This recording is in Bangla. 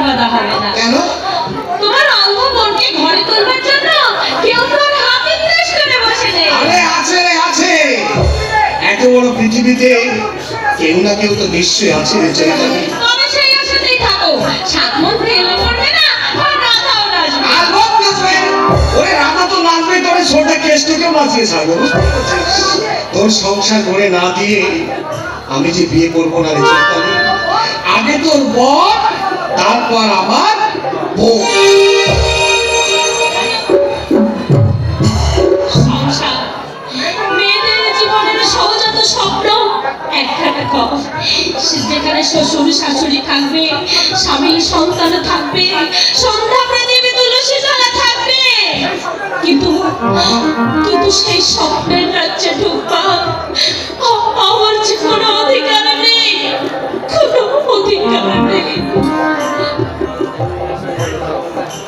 বাঁধা হবে না। কেন? তোমার অন্ধ বোনকে ঘরে তুলবার জন্য কেউ তোর হাত ইন্দ্রেশ করে বসে নেই। আরে আছে রে আছে, এত বড় পৃথিবীতে কেউ না কেউ তো নিশ্চয়ই আছে রে চৈতালি। তবে সেই আশাতেই থাকো, সাত মন তেলও পড়বে না আর রাধাও নাচবে। আর লোক নাচবে, ওরে রাধা তো নাচবে, তবে ছোটা কেষ্টকেও নাচিয়ে ছাড়বে, বুঝতে পেরেছিস? তোর সংসার করে না দিয়ে আমি যে বিয়ে করবো না রে চৈতালি। আগে তোর বর, তারপর আমার বউ। সংসার মেয়েদের জীবনের সহজাত স্বপ্ন একখানা ঘর, যেখানে শ্বশুর শাশুড়ি থাকবে, স্বামী সন্তান থাকবে, সন্ধ্যা প্রদীপে তুলসী তলা থাকবে। কিন্তু কিন্তু সেই স্বপ্নের রাজ্যে ঢুকবা আমার যে কোনো অধিকার